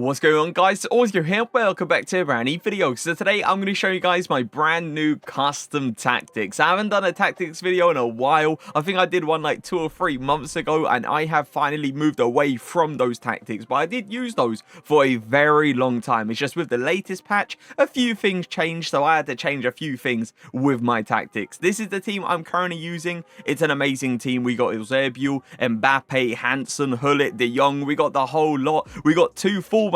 What's going on, guys? It's Auzio here. Welcome back to a brand new video. So today I'm going to show you guys my brand new custom tactics. I haven't done a tactics video in a while. I think I did one like 2 or 3 months ago, and I have finally moved away from those tactics, but I did use those for a very long time. It's just with the latest patch, a few things changed, so I had to change a few things with my tactics. This is the team I'm currently using. It's an amazing team. We got Eusebio, Mbappe, Hansen, Hullet, De Jong. We got the whole lot. We got 2 fullbacks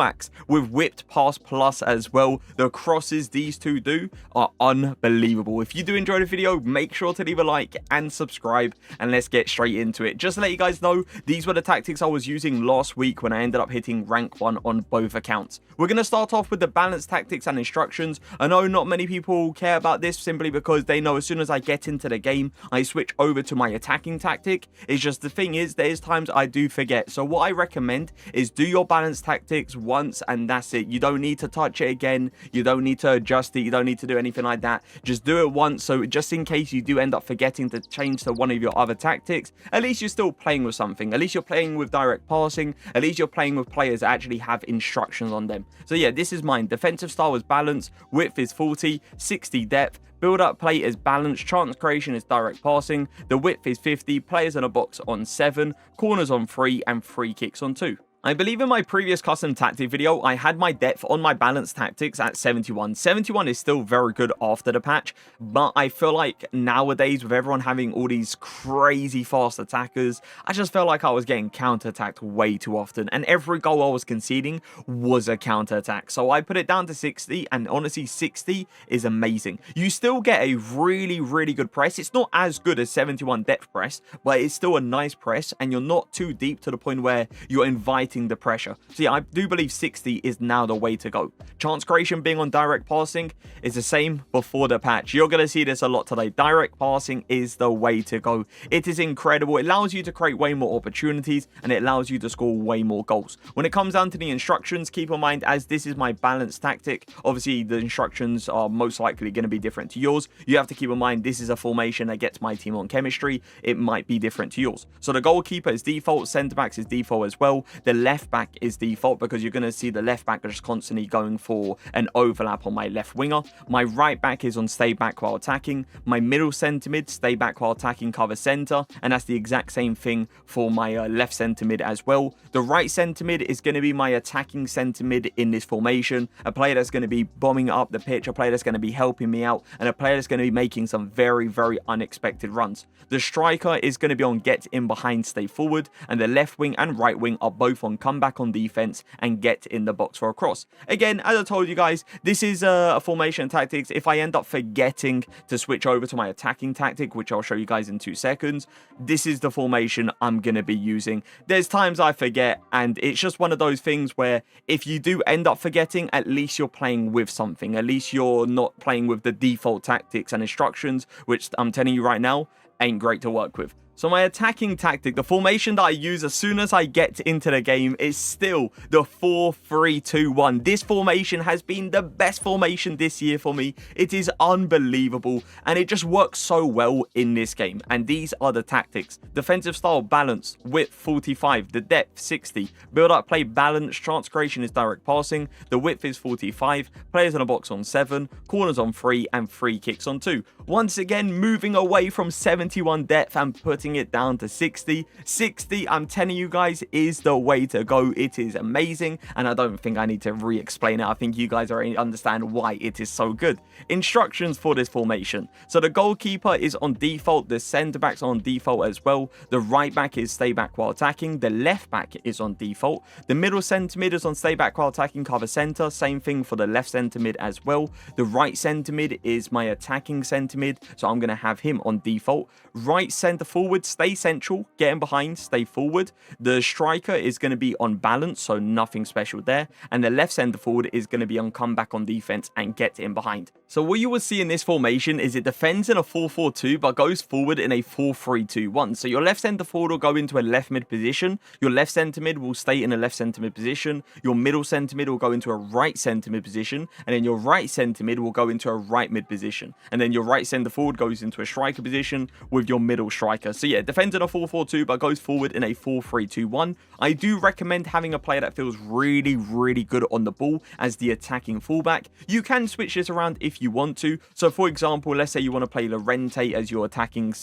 with whipped pass plus as well. The crosses these two do are unbelievable. If you do enjoy the video, make sure to leave a like and subscribe, and let's get straight into it. Just to let you guys know, these were the tactics I was using last week when I ended up hitting rank 1 on both accounts. We're going to start off with the balanced tactics and instructions. I know not many people care about this simply because they know as soon as I get into the game, I switch over to my attacking tactic. It's just the thing is, there's times I do forget. So what I recommend is do your balanced tactics once and that's it. You don't need to touch it again. You don't need to adjust it. You don't need to do anything like that. Just do it once, so just in case you do end up forgetting to change to one of your other tactics, at least you're still playing with something. At least you're playing with direct passing. At least you're playing with players that actually have instructions on them. So yeah, this is mine. Defensive style is balanced, width is 40, 60 depth, build-up play is balanced, chance creation is direct passing, the width is 50, players in a box on 7, corners on 3, and free kicks on 2. I believe in my previous custom tactic video, I had my depth on my balanced tactics at 71. 71 is still very good after the patch, but I feel like nowadays with everyone having all these crazy fast attackers, I just felt like I was getting counter-attacked way too often, and every goal I was conceding was a counter-attack. So I put it down to 60, and honestly 60 is amazing. You still get a really good press. It's not as good as 71 depth press, but it's still a nice press, and you're not too deep to the point where you're inviting the pressure. So yeah, I do believe 60 is now the way to go. Chance creation being on direct passing is the same before the patch. You're going to see this a lot today. Direct passing is the way to go. It is incredible. It allows you to create way more opportunities, and it allows you to score way more goals. When it comes down to the instructions, keep in mind, as this is my balanced tactic, obviously the instructions are most likely going to be different to yours. You have to keep in mind this is a formation that gets my team on chemistry. It might be different to yours. So the goalkeeper is default, centre backs is default as well. The left back is default because you're going to see the left back just constantly going for an overlap on my left winger. My right back is on stay back while attacking. My middle centre mid, stay back while attacking, cover centre, and that's the exact same thing for my left centre mid as well. The right centre mid is going to be my attacking centre mid in this formation, a player that's going to be bombing up the pitch, a player that's going to be helping me out, and a player that's going to be making some very unexpected runs. The striker is going to be on get in behind, stay forward, and the left wing and right wing are both on come back on defense and get in the box for a cross. Again, as I told you guys, this is a formation tactics. If I end up forgetting to switch over to my attacking tactic, which I'll show you guys in 2 seconds, this is the formation I'm going to be using. There's times I forget, and it's just one of those things where if you do end up forgetting, at least you're playing with something. At least you're not playing with the default tactics and instructions, which I'm telling you right now, ain't great to work with. So my attacking tactic, the formation that I use as soon as I get into the game, is still the 4-3-2-1. This formation has been the best formation this year for me. It is unbelievable, and it just works so well in this game. And these are the tactics. Defensive style balanced, width 45, the depth 60, build up play balanced, chance creation is direct passing, the width is 45, players in a box on 7, corners on 3, and free kicks on 2. Once again, moving away from 71 depth and putting it down to 60. 60, I'm telling you guys, is the way to go. It is amazing, and I don't think I need to re-explain it. I think you guys already understand why it is so good. Instructions for this formation. So the goalkeeper is on default, the centre backs on default as well. The right back is stay back while attacking. The left back is on default. The middle centre mid is on stay back while attacking, cover centre. Same thing for the left centre mid as well. The right centre mid is my attacking centre mid, so I'm going to have him on default. Right centre forward, stay central, get in behind, stay forward. The striker is going to be on balance, so nothing special there. And the left centre forward is going to be on comeback on defense and get in behind. So what you will see in this formation is it defends in a 4-4-2 but goes forward in a 4-3-2-1. So your left centre forward will go into a left mid position. Your left centre mid will stay in a left centre mid position. Your middle centre mid will go into a right centre mid position. And then your right centre mid will go into a right mid position. And then your right centre forward goes into a striker position with your middle striker. So yeah, defends in a 4-4-2, but goes forward in a 4-3-2-1. I do recommend having a player that feels really, really good on the ball as the attacking fullback. You can switch this around if you want to. So for example, let's say you want to play Llorente as your attacking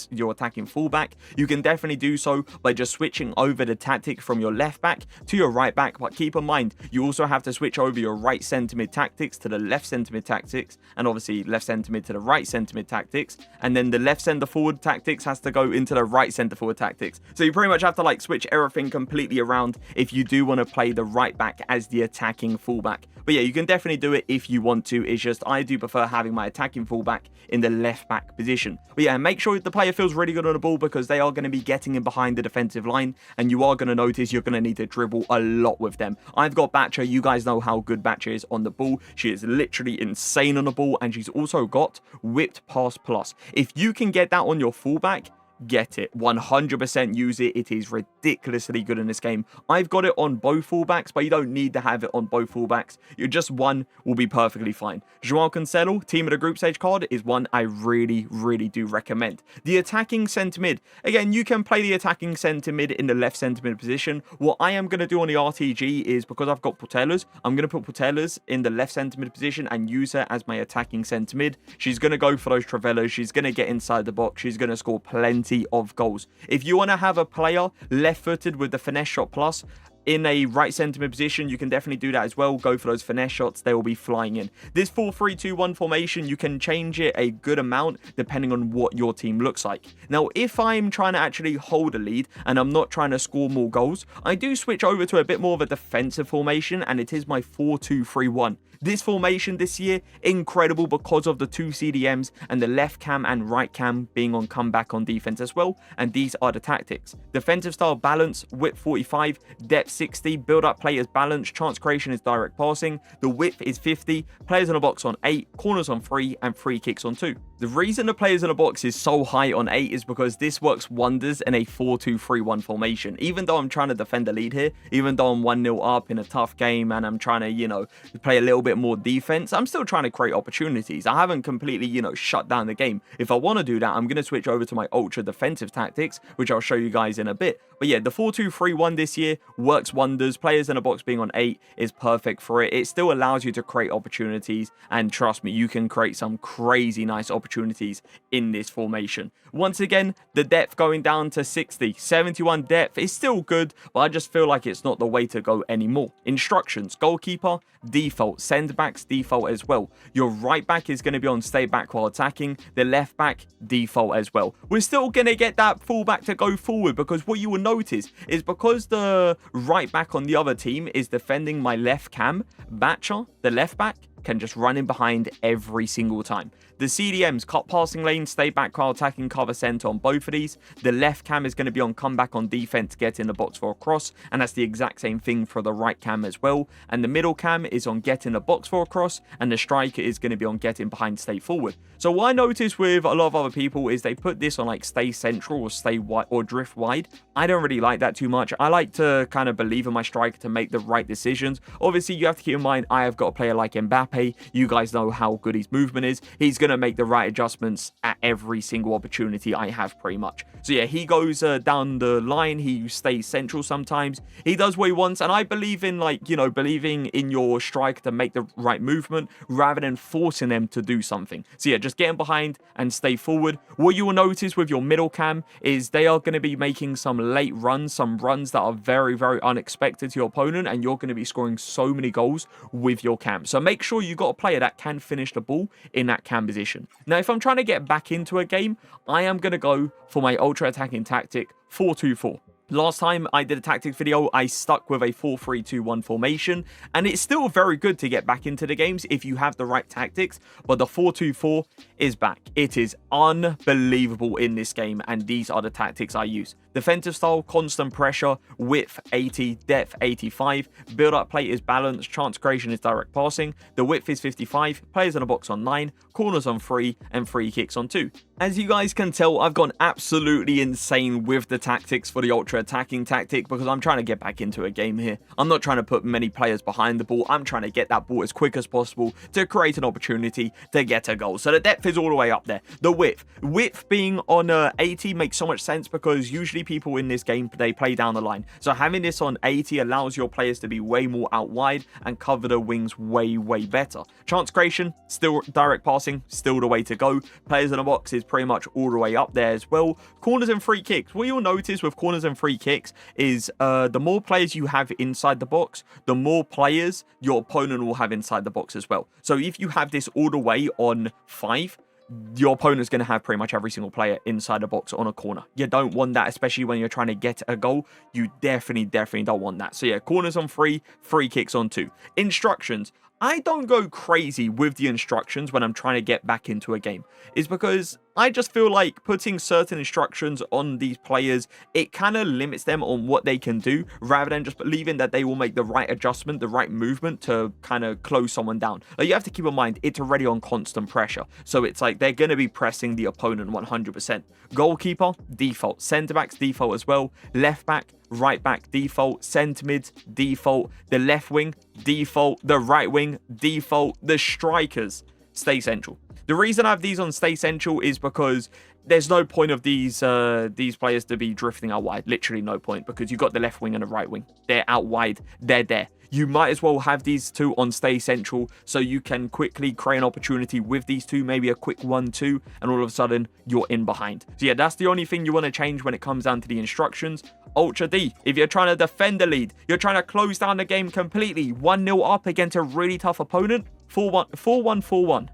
fullback. You can definitely do so by just switching over the tactic from your left back to your right back. But keep in mind, you also have to switch over your right centre mid tactics to the left centre mid tactics, and obviously left centre mid to the right centre mid tactics, and then the left centre forward tactics has to go into the right centre forward tactics. So you pretty much have to like switch everything completely around if you do want to play the right back as the attacking fullback. But yeah, you can definitely do it if you want to. It's just I do prefer having my attacking fullback in the left back position. But yeah, make sure the player feels really good on the ball, because they are going to be getting in behind the defensive line, and you are going to notice you're going to need to dribble a lot with them. I've got Batcher. You guys know how good Batcher is on the ball. She is literally insane on the ball, and she's also got whipped pass plus. If you can get that on your fullback, get it. 100% use it. It is ridiculously good in this game. I've got it on both fullbacks, but you don't need to have it on both fullbacks. You just one will be perfectly fine. Joao Cancelo, team of the group stage card, is one I really, really do recommend. The attacking centre mid. Again, you can play the attacking centre mid in the left centre mid position. What I am going to do on the RTG is, because I've got Putellas, I'm going to put Putellas in the left centre mid position and use her as my attacking centre mid. She's going to go for those Travellas. She's going to get inside the box. She's going to score plenty of goals. If you want to have a player left-footed with the finesse shot plus in a right centre mid position, you can definitely do that as well. Go for those finesse shots. They will be flying in. This 4-3-2-1 formation, you can change it a good amount depending on what your team looks like. Now, if I'm trying to actually hold a lead and I'm not trying to score more goals, I do switch over to a bit more of a defensive formation, and it is my 4-2-3-1. This formation this year, incredible because of the two CDMs and the left cam and right cam being on comeback on defense as well. And these are the tactics. Defensive style balance, width 45, depth 60, build up players balance, chance creation is direct passing, the width is 50, players in a box on 8, corners on 3, and free kicks on 2. The reason the players in a box is so high on 8 is because this works wonders in a 4-2-3-1 formation. Even though I'm trying to defend the lead here, even though I'm 1-0 up in a tough game and I'm trying to, you know, play a little bit more defense, I'm still trying to create opportunities. I haven't completely, you know, shut down the game. If I want to do that, I'm going to switch over to my ultra defensive tactics, which I'll show you guys in a bit. But yeah, the 4-2-3-1 this year works wonders. Players in a box being on 8 is perfect for it. It still allows you to create opportunities, and trust me, you can create some crazy nice opportunities in this formation. Once again, the depth going down to 60. 71 depth is still good, but I just feel like it's not the way to go anymore. Instructions: goalkeeper, default. Send backs, default as well. Your right back is going to be on stay back while attacking. The left back, default as well. We're still going to get that full back to go forward, because what you will notice is, because the right back on the other team is defending my left cam, Batcher, the left back, can just run in behind every single time. The CDMs, cut passing lane, stay back while attacking, cover centre on both of these. The left cam is going to be on comeback on defense, get in the box for a cross, and that's the exact same thing for the right cam as well. And the middle cam is on get in the box for a cross, and the striker is going to be on get in behind, stay forward. So what I noticed with a lot of other people is they put this on like stay central or stay wide or drift wide. I don't really like that too much. I like to kind of believe in my striker to make the right decisions. Obviously, you have to keep in mind, I have got a player like Mbappe. You guys know how good his movement is. He's going to make the right adjustments at every single opportunity I have, pretty much. So yeah, he goes down the line. He stays central sometimes. He does what he wants, and I believe in, like, you know, believing in your striker to make the right movement rather than forcing them to do something. So yeah, just get in behind and stay forward. What you will notice with your middle cam is they are going to be making some late runs, some runs that are very, very unexpected to your opponent, and you're going to be scoring so many goals with your cam. So make sure you got a player that can finish the ball in that cam position. Now, if I'm trying to get back into a game, I am going to go for my ultra attacking tactic 4-2-4. Last time I did a tactics video, I stuck with a 4-3-2-1 formation, and it's still very good to get back into the games if you have the right tactics, but the 4-2-4 is back. It is unbelievable in this game, and these are the tactics I use. Defensive style, constant pressure, width 80, depth 85. Build-up play is balanced, chance creation is direct passing. The width is 55, players in a box on 9, corners on 3, and free kicks on 2. As you guys can tell, I've gone absolutely insane with the tactics for the ultra attacking tactic because I'm trying to get back into a game here. I'm not trying to put many players behind the ball. I'm trying to get that ball as quick as possible to create an opportunity to get a goal. So the depth is all the way up there. The width being on 80 makes so much sense because usually people in this game, they play down the line. So having this on 80 allows your players to be way more out wide and cover the wings way better. Chance creation, still direct passing, still the way to go. Players in the box is pretty much all the way up there as well. Corners and free kicks. What you'll notice with corners and free kicks is the more players you have inside the box, the more players your opponent will have inside the box as well. So if you have this all the way on 5, your opponent's going to have pretty much every single player inside the box on a corner. You don't want that, especially when you're trying to get a goal. You definitely don't want that. So yeah, corners on 3, free kicks on 2. Instructions. I don't go crazy with the instructions when I'm trying to get back into a game. It's because I just feel like putting certain instructions on these players, it kind of limits them on what they can do rather than just believing that they will make the right adjustment, the right movement to kind of close someone down. Like, you have to keep in mind, it's already on constant pressure. So it's like they're going to be pressing the opponent 100%. Goalkeeper, default. Centre backs, default as well. Left back, right back, default. Centre mids, default. The left wing, default. The right wing, default. The strikers, stay central. The reason I have these on stay central is because there's no point of these players to be drifting out wide. Literally no point, because you've got the left wing and the right wing. They're out wide. They're there. You might as well have these two on stay central so you can quickly create an opportunity with these two, maybe a quick 1-2, and all of a sudden you're in behind. So yeah, that's the only thing you want to change when it comes down to the instructions. Ultra D, if you're trying to defend the lead, you're trying to close down the game completely, 1-0 up against a really tough opponent, 4-1-4-1.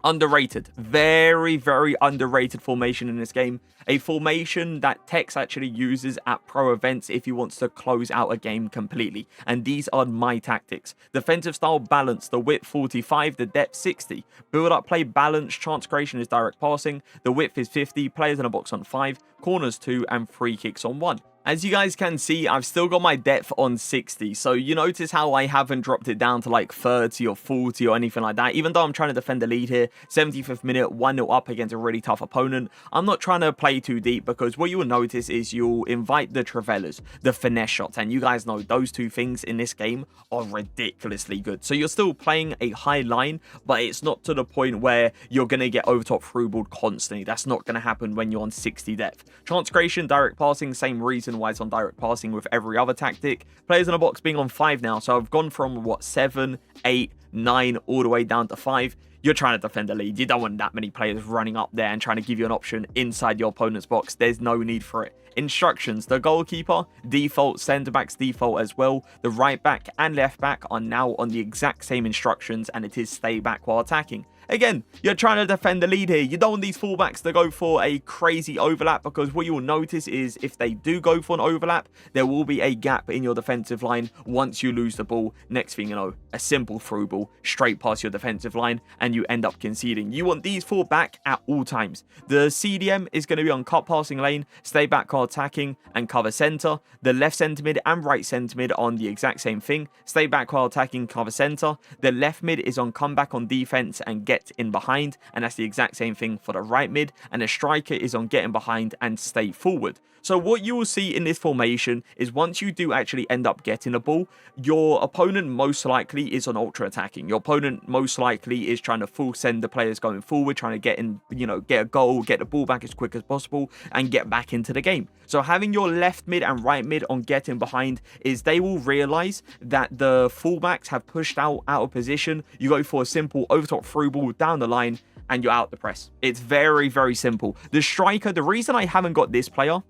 Underrated. Very underrated formation in this game. A formation that Tex actually uses at pro events if he wants to close out a game completely. And these are my tactics. Defensive style balance, the width 45, the depth 60. Build up play balance, chance creation is direct passing. The width is 50, players in a box on 5, corners 2, and free kicks on 1. As you guys can see, I've still got my depth on 60. So you notice how I haven't dropped it down to like 30 or 40 or anything like that. Even though I'm trying to defend the lead here, 75th minute, 1-0 up against a really tough opponent. I'm not trying to play too deep because what you will notice is you'll invite the Travellas, the finesse shots. And you guys know those two things in this game are ridiculously good. So you're still playing a high line, but it's not to the point where you're going to get overtop through ball constantly. That's not going to happen when you're on 60 depth. Chance creation, direct passing, same reason why it's on direct passing with every other tactic. Players in a box being on 5 now, so I've gone from what, 7, 8, 9 all the way down to 5. You're trying to defend the lead. You don't want that many players running up there and trying to give you an option inside your opponent's box. There's no need for it. Instructions, the goalkeeper, default, centre backs default as well. The right back and left back are now on the exact same instructions, and it is stay back while attacking. Again, you're trying to defend the lead here. You don't want these fullbacks to go for a crazy overlap, because what you'll notice is if they do go for an overlap, there will be a gap in your defensive line once you lose the ball. Next thing you know, a simple through ball straight past your defensive line and you end up conceding. You want these four back at all times. The CDM is going to be on cut passing lane, stay back while attacking, and cover center. The left centre mid and right centre mid on the exact same thing. Stay back while attacking, cover center. The left mid is on comeback on defense and get in behind, and that's the exact same thing for the right mid. And the striker is on getting behind and stay forward. So what you will see in this formation is once you do actually end up getting the ball, your opponent most likely is on ultra attacking. Your opponent most likely is trying to full send the players going forward, trying to get in, get a goal, get the ball back as quick as possible, and get back into the game. So having your left mid and right mid on getting behind is they will realize that the fullbacks have pushed out of position. You go for a simple overtop through ball down the line, and you're out the press. It's very, very simple. The striker, the reason I haven't got this player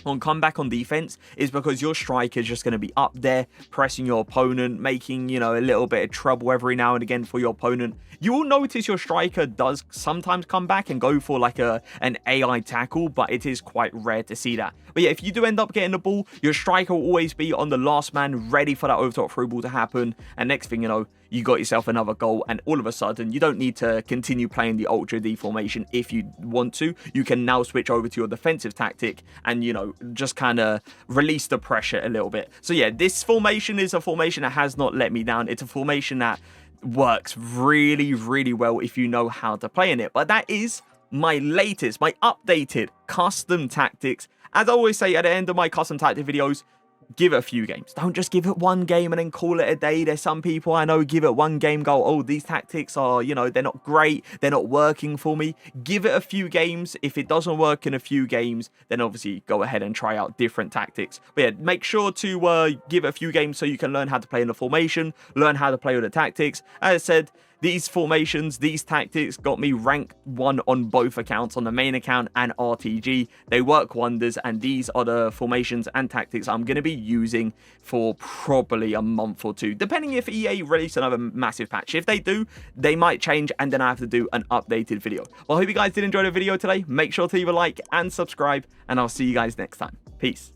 on comeback on defense is because your striker is just going to be up there pressing your opponent, making a little bit of trouble every now and again for your opponent. You will notice your striker does sometimes come back and go for like an AI tackle, but it is quite rare to see that. But yeah, if you do end up getting the ball, your striker will always be on the last man, ready for that over-top through ball to happen. And next thing you know, you got yourself another goal, and all of a sudden, you don't need to continue playing the Ultra D formation if you want to. You can now switch over to your defensive tactic and, you know, just kind of release the pressure a little bit. So yeah, this formation is a formation that has not let me down. It's a formation that works really, really well if you know how to play in it. But that is my latest, my updated custom tactics. As I always say at the end of my custom tactic videos, give it a few games. Don't just give it one game and then call it a day. There's some people I know give it one game, go, oh, these tactics are, you know, they're not great. They're not working for me. Give it a few games. If it doesn't work in a few games, then obviously go ahead and try out different tactics. But yeah, make sure to give it a few games so you can learn how to play in the formation, learn how to play with the tactics. As I said, these formations, these tactics got me rank 1 on both accounts, on the main account and RTG. They work wonders, and these are the formations and tactics I'm going to be using for probably a month or two, depending if EA release another massive patch. If they do, they might change, and then I have to do an updated video. Well, I hope you guys did enjoy the video today. Make sure to leave a like and subscribe, and I'll see you guys next time. Peace.